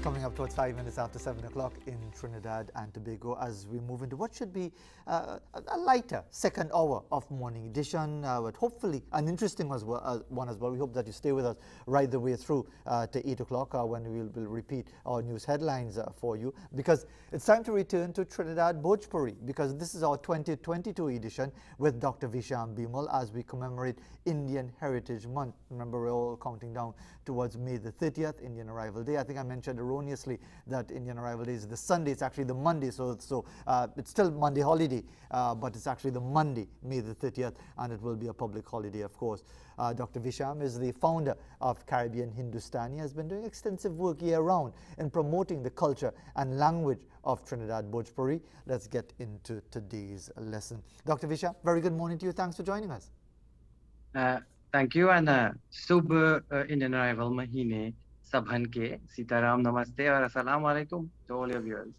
Coming up towards 5 minutes after 7 o'clock in Trinidad and Tobago as we move into what should be a lighter second hour of morning edition, but hopefully an interesting one as well. We hope that you stay with us right the way through to 8 o'clock when we will repeat our news headlines for you, because it's time to return to Trinidad Bhojpuri, because this is our 2022 edition with Dr. Visham Bimal as we commemorate Indian Heritage Month. Remember, we're all counting down towards May the 30th, Indian Arrival Day. I think I mentioned erroneously that Indian Arrival Day is the Sunday. It's actually the Monday, so it's still Monday holiday, but it's actually the Monday, May the 30th, and it will be a public holiday, of course. Dr. Visham is the founder of Caribbean Hindustani, has been doing extensive work year-round in promoting the culture and language of Trinidad Bhojpuri. Let's get into today's lesson. Dr. Visham, very good morning to you. Thanks for joining us. Thank you, and Shubh Indian Arrival Mahine Sabhan ke Sitaram Namaste or Assalamu Alaikum to all your viewers.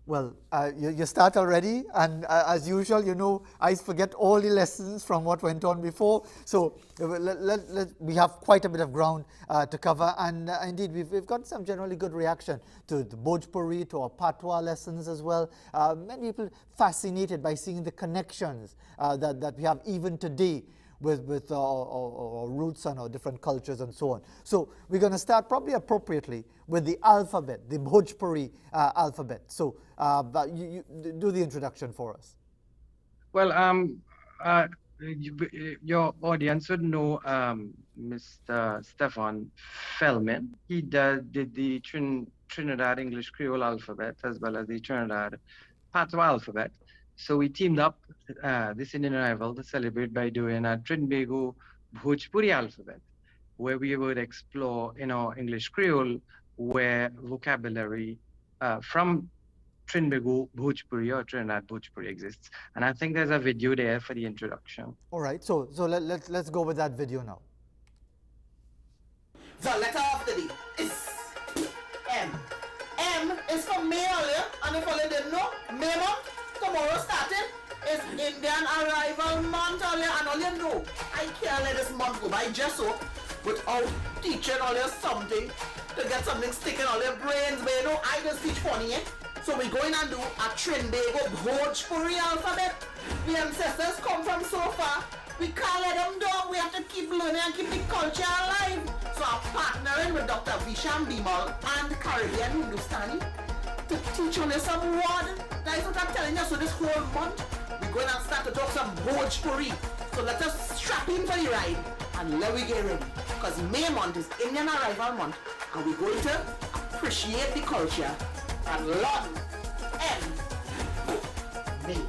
Well, you start already, and as usual, you know, I forget all the lessons from what went on before. So we have quite a bit of ground to cover, and indeed we've got some generally good reaction to the Bhojpuri, to our Patois lessons as well. Many people fascinated by seeing the connections that we have even today with our roots and our different cultures and so on. So we're going to start probably appropriately with the alphabet, the Bhojpuri alphabet. So you do the introduction for us. Well, your audience would know Mr. Stefan Fellman. He did the Trinidad English Creole alphabet as well as the Trinidad Patois alphabet. So we teamed up this Indian Arrival to celebrate by doing a Trinbago Bhojpuri alphabet, where we would explore in our English Creole where vocabulary from Trinbago Bhojpuri or Trinidad Bhojpuri exists. And I think there's a video there for the introduction. All right, so let's go with that video now. The letter of the day is M. M is for May earlier, and if you didn't know, May month. Tomorrow started is Indian Arrival Month earlier, and all you know, I can't let this month go by just so without teaching all you something to get something sticking all your brains. But you know, I just teach funny, eh? So we're going and do a Trinbago Bhojpuri alphabet. The ancestors come from so far, we can't let them down. We have to keep learning and keep the culture alive. So I'm partnering with Dr. Visham Bimal and Caribbean Hindustani to teach on some word. That's what I'm telling you. So this whole month, we're going to start to talk some Bhojpuri. So let us strap in for the ride and let we get ready. Because May month is Indian Arrival Month, and we're going to appreciate the culture and learn May.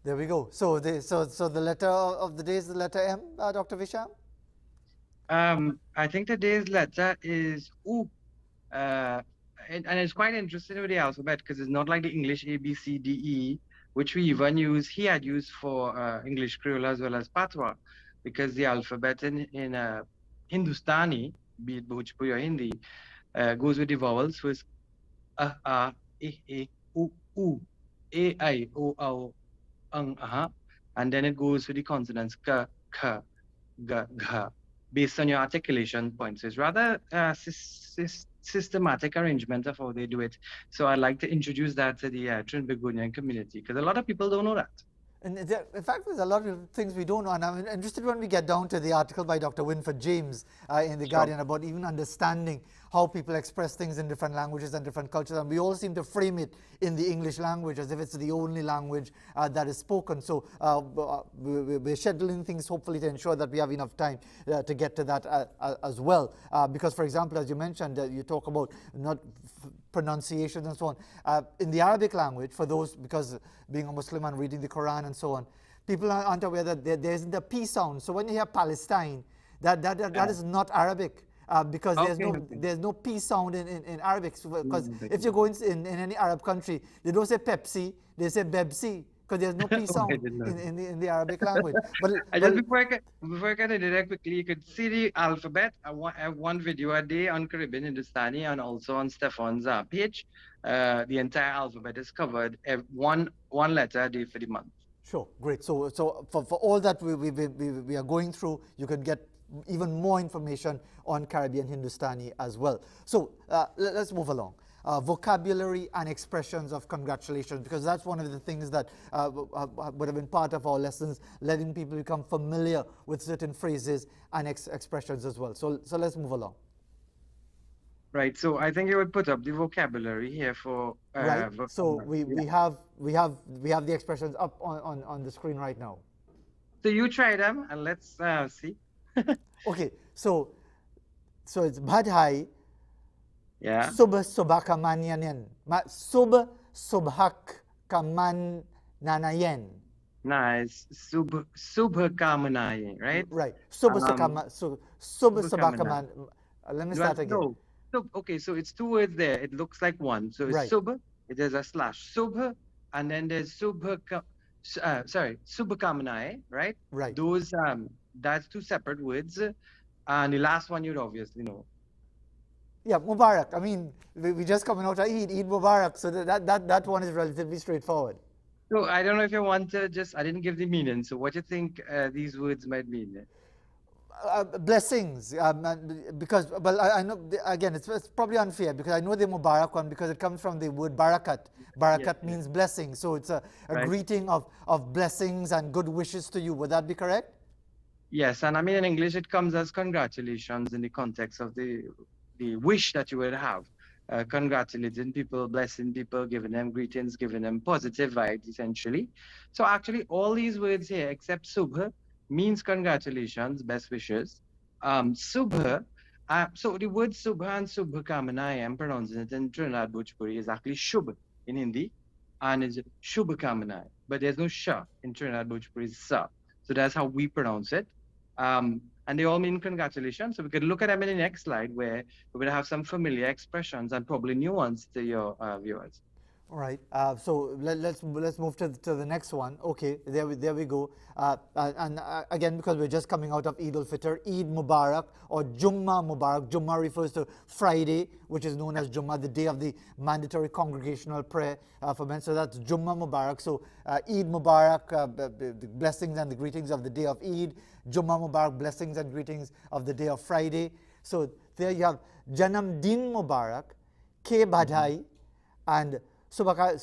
There we go. So the letter of the day is the letter M, Dr. Visham? I think today's letter is U. And it's quite interesting with the alphabet because it's not like the English A, B, C, D, E, which we even use, he had used for English Creole as well as Patois, because the alphabet in Hindustani, be it Bhojpuri or Hindi, goes with the vowels. So it's A, E, U, A, I, O, and then it goes with the consonants K, K, G, G, based on your articulation points. So it's rather systematic arrangement of how they do it. So I'd like to introduce that to the Trinbagonian community, because a lot of people don't know that. And in fact, there's a lot of things we don't know, and I'm interested when we get down to the article by Dr. Winford James in The Guardian about even understanding how people express things in different languages and different cultures, and we all seem to frame it in the English language as if it's the only language that is spoken. So we're scheduling things hopefully to ensure that we have enough time to get to that as well. Because, for example, as you mentioned, you talk about not pronunciations and so on. In the Arabic language, for those, because being a Muslim and reading the Quran and so on, people aren't aware that there isn't a P sound. So when you hear Palestine, that is not Arabic. Because there's no P sound in Arabic. Because if you go in any Arab country, they don't say Pepsi, they say Bebsi, because there's no P sound in the Arabic language. Before I can do that quickly, you could see the alphabet. I have one video a day on Caribbean Hindustani and also on Stefan's page. The entire alphabet is covered, one letter a day for the month. Sure, great. So for all that we are going through, you can get even more information on Caribbean Hindustani as well. So let's move along. Vocabulary and expressions of congratulations, because that's one of the things that would have been part of our lessons, letting people become familiar with certain phrases and expressions as well. So let's move along. Right. So I think you would put up the vocabulary here for Right. So we have the expressions up on the screen right now. So you try them and let's see. Okay. So it's badhai. Yeah. Sub subhakamanyanen. Sub subhakamananayen. Nice. Subhakamanaye, right? Right. Sub subhakaman. Let me start again. No. Okay, so it's two words there. It looks like one. So it's Right. subha, there's a slash. Subha, and then there's subhakamanaye, right? Right. Those that's two separate words. And the last one you'd obviously know. Yeah, Mubarak. I mean, we just coming out of Eid Mubarak. So that one is relatively straightforward. So I don't know if you want to I didn't give the meaning. So what do you think these words might mean? Blessings, because, well, I know, again, it's probably unfair because I know the Mubarak one because it comes from the word barakat. Barakat Yes, means blessing. So it's a Right. greeting of blessings and good wishes to you. Would that be correct? Yes, and I mean in English it comes as congratulations in the context of the wish that you would have. Congratulating people, blessing people, giving them greetings, giving them positive vibes, essentially. So actually all these words here, except subha, means congratulations, best wishes. Subha, so the word subha and subha kamanai, I'm pronouncing it in Trinidad Bhojpuri, is actually shubh in Hindi, and is shubha kamanai. But there's no sha in Trinidad Bhojpuri, it's sa. So that's how we pronounce it. And they all mean congratulations. So we could look at them in the next slide where we're going to have some familiar expressions and probably new ones to your viewers. All right. So let's move to the next one. Okay, there we go. Again, because we're just coming out of Eid al-Fitr, Eid Mubarak or Jummah Mubarak. Jummah refers to Friday, which is known as Jummah, the day of the mandatory congregational prayer for men. So that's Jummah Mubarak. So Eid Mubarak, the blessings and the greetings of the day of Eid. Jummah Mubarak, blessings and greetings of the day of Friday. So there you have Janam Din Mubarak, Ke Badhai, and I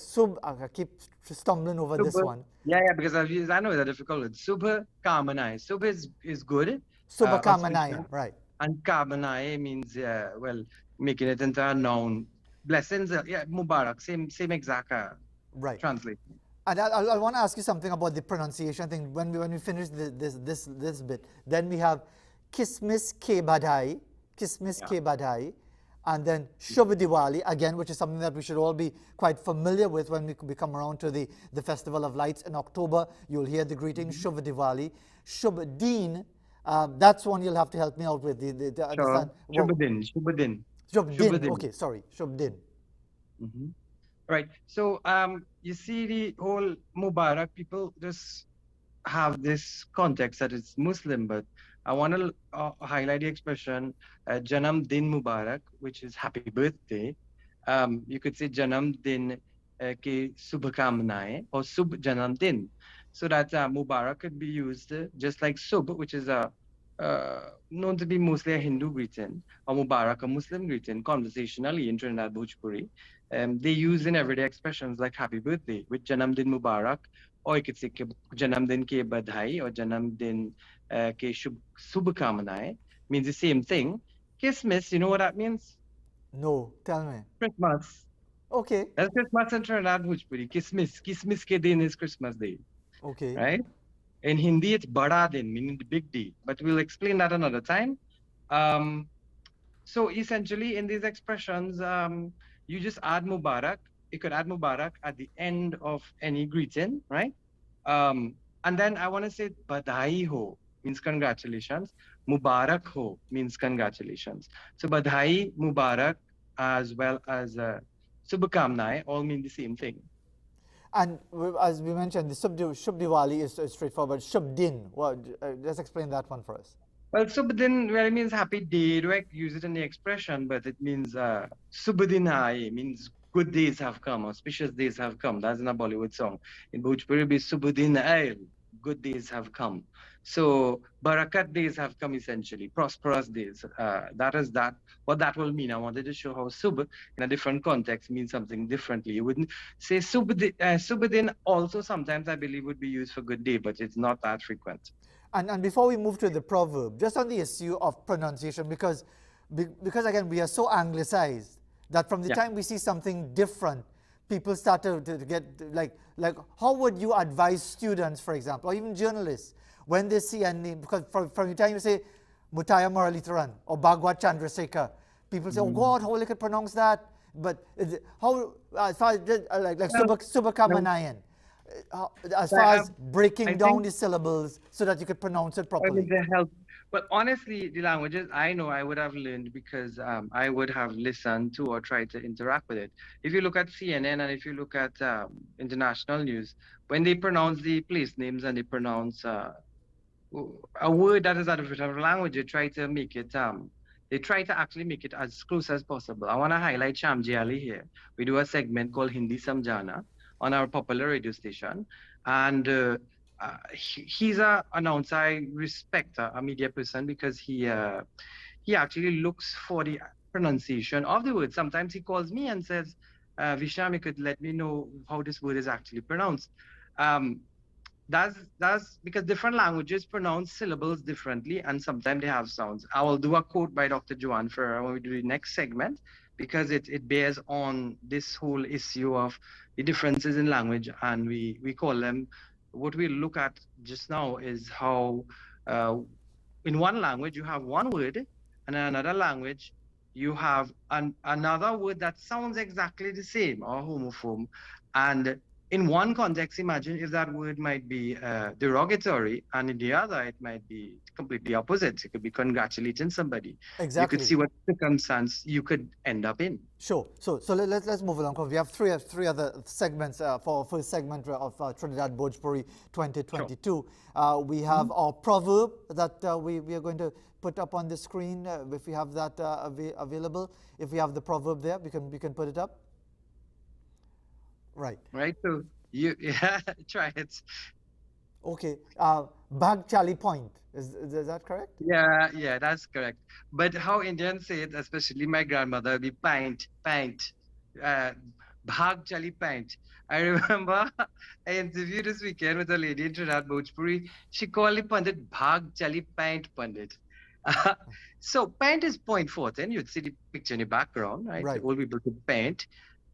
keep stumbling over this one. Yeah, because I know it's a difficult word. Subha Kamanai. Subha is good. Subha Kamanaya, right. And Kamanai means, well, making it into a noun. Blessings, yeah, Mubarak, same exact Right. translation. And I want to ask you something about the pronunciation thing. When we finish this bit, then we have Kismis Ke Badhai, Kismis Ke Badhai, and then Shubh Diwali, again, which is something that we should all be quite familiar with when we come around to the Festival of Lights in October. You'll hear the greeting, Shubh Diwali. Shubh Deen, that's one you'll have to help me out with. Sure. Shubhadin. Shubh Din, okay, sorry, Shubh Din. Right. So you see the whole Mubarak, people just have this context that it's Muslim, but I want to highlight the expression Janam Din Mubarak, which is happy birthday. You could say Janam Din ke Subhakamnaye or Sub Janam Din. So that Mubarak could be used just like Sub, which is known to be mostly a Hindu greeting, or Mubarak, a Muslim greeting, conversationally in Trinidad Bhojpuri. They use in everyday expressions like happy birthday with Janam Din Mubarak, or you could say Janam Din ke Badhai or Janam Din ke Subhakamnaye, means the same thing. Christmas, you know what that means? No, tell me. Christmas. Okay. That's Christmas in Trinidad Bhojpuri. Christmas ke din is Christmas day. Okay. Right? In Hindi, it's Bada Din, meaning the big day. But we'll explain that another time. So essentially, in these expressions, you just add Mubarak. You could add Mubarak at the end of any greeting, right? And then I want to say Badhai Ho means congratulations. Mubarak Ho means congratulations. So Badhai, Mubarak, as well as Subhakamnaye all mean the same thing. And as we mentioned, the Shubh Diwali is straightforward. Shubh Din, just explain that one for us. Well, Subhadin really means happy day. Do I use it in the expression? But it means Subhadinai, means good days have come, auspicious days have come. That's in a Bollywood song. In Bhojpuri, it be Subhadinai, good days have come. So barakat days have come, essentially, prosperous days. That is that what that will mean. I wanted to show how subh in a different context means something differently. You wouldn't say subh also sometimes I believe would be used for good day, but it's not that frequent. And before we move to the proverb, just on the issue of pronunciation, because again, we are so anglicized that from the Yeah. time we see something different, people start to get like how would you advise students, for example, or even journalists, when they see a name? Because from the time you say Mutaya Muralidharan or Bhagwat Chandrasekhar, people say, oh God, how will I could pronounce that? But how, as far as like Well, Subhakamanayan, as I far have, as breaking I down think the syllables so that you could pronounce it I properly? need the help. But honestly, the languages I know I would have learned because I would have listened to or tried to interact with it. If you look at CNN and if you look at international news, when they pronounce the place names and they pronounce a word that is out of a different language, they try to actually make it as close as possible. I want to highlight Shamji Ali here. We do a segment called Hindi Samjana on our popular radio station, and he's a announcer I respect, a media person, because he actually looks for the pronunciation of the word. Sometimes he calls me and says, Visham, you could let me know how this word is actually pronounced. Um, that's because different languages pronounce syllables differently, and sometimes they have sounds. I will do a quote by Dr. Joanne Ferrer when we do the next segment, because it bears on this whole issue of the differences in language, and we call them. What we look at just now is how in one language you have one word, and in another language you have another word that sounds exactly the same, or homophone. And in one context, imagine if that word might be derogatory, and in the other, it might be completely opposite. It could be congratulating somebody. You could Exactly. see what circumstance you could end up in. Sure. So let's move along, because we have three other segments for first segment of Trinidad Bhojpuri 2022. We have our proverb that we are going to put up on the screen if we have that available. If we have the proverb there, we can put it up. Right. Right. So you try it. Okay. Bag Chali Point. Is that correct? Yeah, that's correct. But how Indians say it, especially my grandmother, would be pint, bhag chali pint. I remember I interviewed this weekend with a lady in Trinidad Bhojpuri. She called the pundit bhag chali pint pundit. So pint is point forth, and you'd see the picture in the background, right? Right. Old people could paint.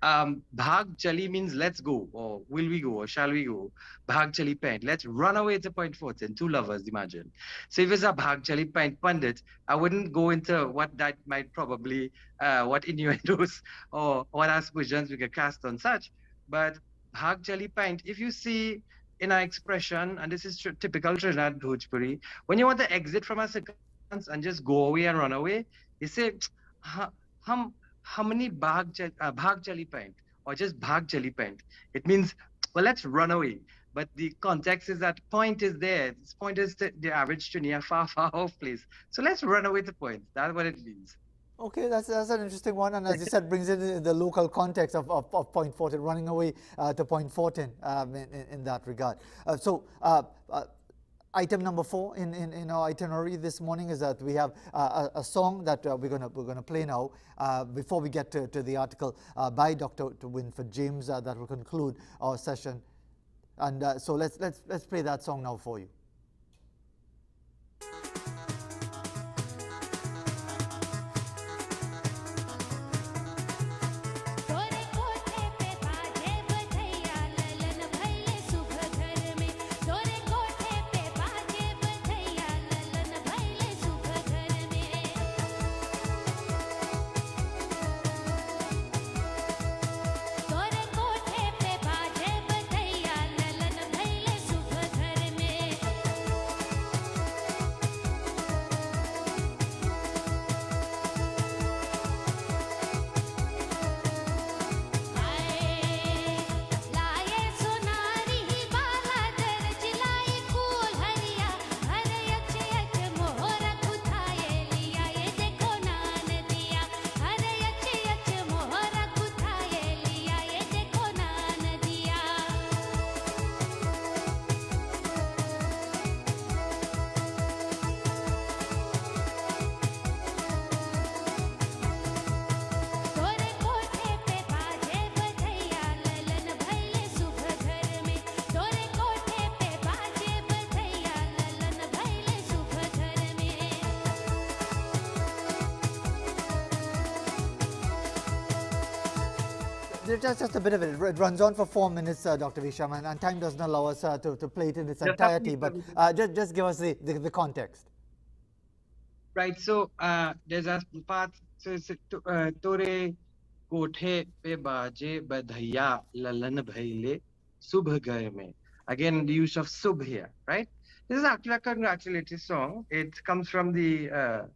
Bhag chali means let's go, or will we go, or shall we go? Bhag chali paint. Let's run away to Point Fortin. Two lovers, imagine. So if it's a Bhag chali paint pundit, I wouldn't go into what that might probably, what innuendos or what aspersions we could cast on such. But Bhag chali paint, if you see in our expression, and this is typical Trinidad Bhojpuri, when you want to exit from a circumstance and just go away and run away, you say, hum how many bhag chali paint, or just bhag chali paint. It means, well, let's run away. But the context is that point is there. This point is the average Trini, a far off place. So let's run away to point. That's what it means. Okay, that's an interesting one, and as you said, brings in the local context of Point Fortin, running away to Point Fortin in that regard. Item number 4 in our itinerary this morning is that we have a song that we're gonna play now before we get to the article by Dr. Winford James that will conclude our session, and so let's play that song now for you. Just a bit of it. It runs on for 4 minutes, Dr. Visham, and time doesn't allow us to play it in its entirety. But just give us the context. Right. So there's a part. So it's Tore Kothe pe baje badhaiya lalan bhaile subh gaye mein. Again, the use of subh here, right? This is actually a congratulatory song. It comes from the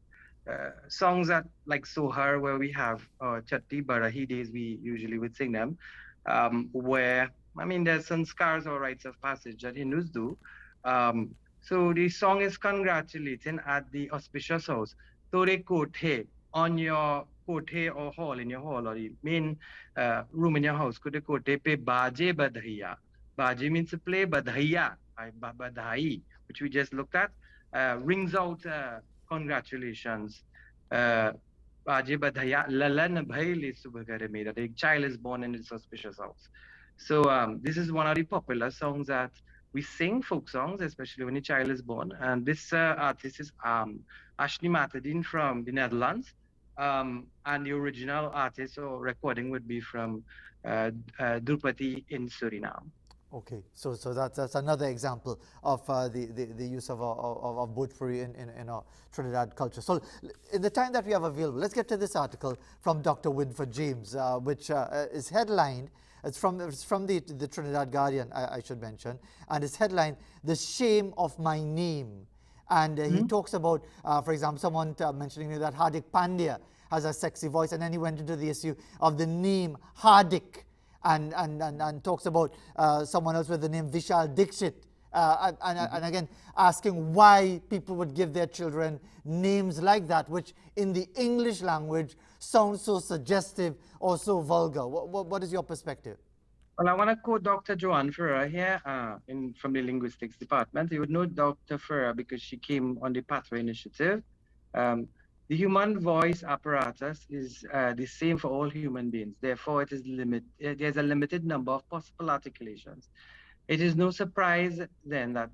songs that like Sohar, where we have Chatti Barahi days, we usually would sing them, where, I mean, there's sanskars or rites of passage that Hindus do. So the song is congratulating at the auspicious house. Tore Kothe, on your kothe or hall, in your hall, or the main room in your house, Kothe Kothe pe baje badhaiya. Baje means to play, badhaiya, badhai, which we just looked at, rings out congratulations. Baje badhaiya lalan bhaile subh gare mera. The child is born in its auspicious house. So this is one of the popular songs that we sing, folk songs, especially when a child is born. And this artist is Ashley Matadine from the Netherlands. And the original artist or recording would be from Drupati in Suriname. Okay, so that's another example of the use of Bhojpuri in our Trinidad culture. So in the time that we have available, let's get to this article from Dr. Winford James, which is headlined. It's from the Trinidad Guardian, I should mention, and it's headlined "The Shame of My Name." And he talks about, for example, someone mentioning that Hardik Pandya has a sexy voice, and then he went into the issue of the name Hardik, and talks about someone else with the name Vishal Dixit, and again asking why people would give their children names like that, which in the English language sounds so suggestive or so vulgar. What is your perspective? Well, I want to quote Dr. Joanne Ferrer here from the linguistics department. You would know Dr. Ferrer because she came on the Pathway Initiative. The human voice apparatus is the same for all human beings. Therefore, there's a limited number of possible articulations. It is no surprise then that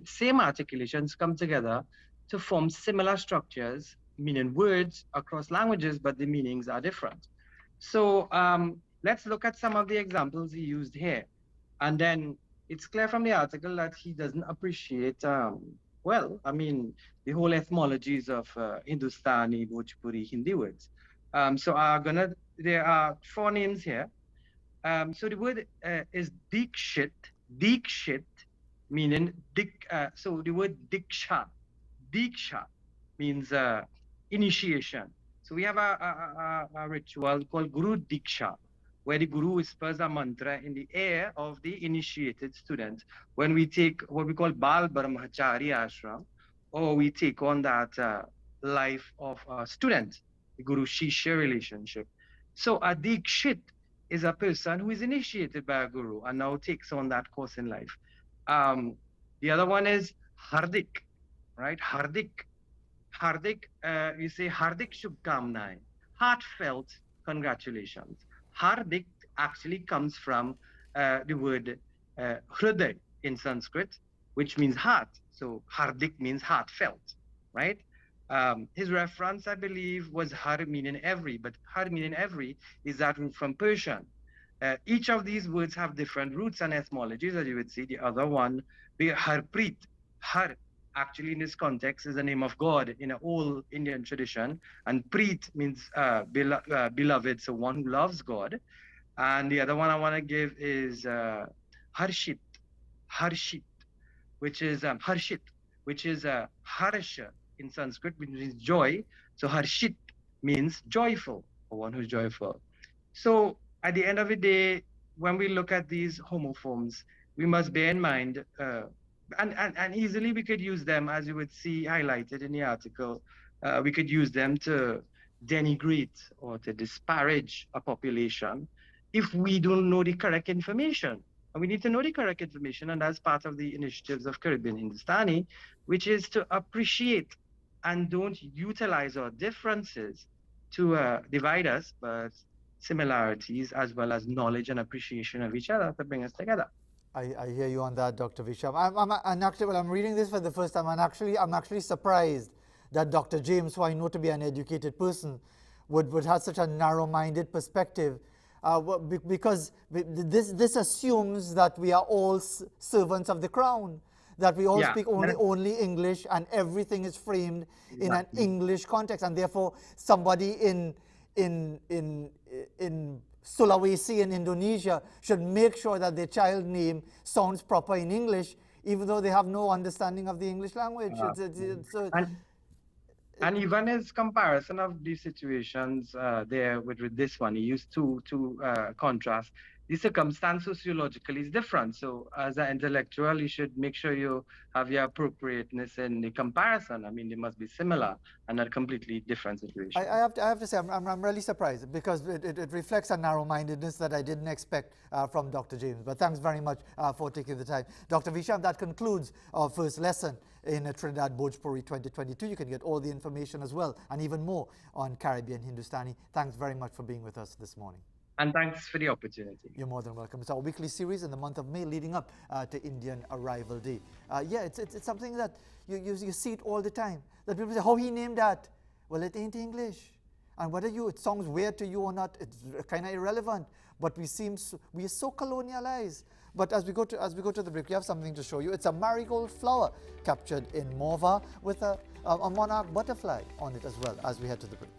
same articulations come together to form similar structures, meaning words across languages, but the meanings are different. So let's look at some of the examples he used here. And then it's clear from the article that he doesn't appreciate, well, I mean, the whole etymologies of Hindustani, Bhojpuri, Hindi words. So there are 4 names here. So the word is Dikshit. Dikshit meaning, so the word Diksha. Diksha means initiation. So we have a ritual called Guru Diksha, where the Guru whispers a mantra in the ear of the initiated student when we take what we call Bal Brahmachari Ashram, or we take on that life of a student, the Guru-Shishya relationship. So a Dikshit is a person who is initiated by a Guru and now takes on that course in life. The other one is Hardik, right? Hardik. Hardik, you say Hardik Shubhkamnaएं, heartfelt congratulations. Hardik actually comes from the word Hriday in Sanskrit, which means heart. So Hardik means heartfelt, right? His reference, I believe, was Har meaning every, but Har meaning every is that root from Persian. Each of these words have different roots and etymologies, as you would see. The other one, Harpreet. Har actually in this context is the name of God in an old Indian tradition, and Preet means beloved, so one who loves God. And the other one I want to give is Harshit, Harshit, which is Harshit, which is Harsha in Sanskrit, which means joy. So Harshit means joyful, or one who's joyful. So at the end of the day, when we look at these homophones, we must bear in mind and easily we could use them, as you would see highlighted in the article, we could use them to denigrate or to disparage a population if we don't know the correct information. And we need to know the correct information, and that's part of the initiatives of Caribbean Hindustani, which is to appreciate and don't utilize our differences to divide us, but similarities as well as knowledge and appreciation of each other to bring us together. I hear you on that, Dr. Visham. And actually, when I'm reading this for the first time, I'm actually surprised that Dr. James, who I know to be an educated person, would have such a narrow-minded perspective because this assumes that we are all servants of the crown, that we all Yeah, speak only English, and everything is framed in an English context, and therefore somebody in Sulawesi in Indonesia should make sure that their child name sounds proper in English, even though they have no understanding of the English language. And even his comparison of these situations there with this one, he used to contrast. The circumstance sociologically is different. So as an intellectual, you should make sure you have your appropriateness in the comparison. I mean, they must be similar and not completely different situations. I have to say, I'm really surprised, because it reflects a narrow-mindedness that I didn't expect from Dr. James. But thanks very much for taking the time. Dr. Visham, that concludes our first lesson in Trinidad Bhojpuri 2022. You can get all the information as well, and even more, on Caribbean Hindustani. Thanks very much for being with us this morning. And thanks for the opportunity. You're more than welcome. It's our weekly series in the month of May leading up to Indian Arrival Day. Yeah, it's something that you see it all the time. That people say, how he named that? Well, it ain't English. And whether it sounds weird to you or not, it's kind of irrelevant. But we are so colonialized. But as we go to the break, we have something to show you. It's a marigold flower captured in Morva with a monarch butterfly on it as well, as we head to the break.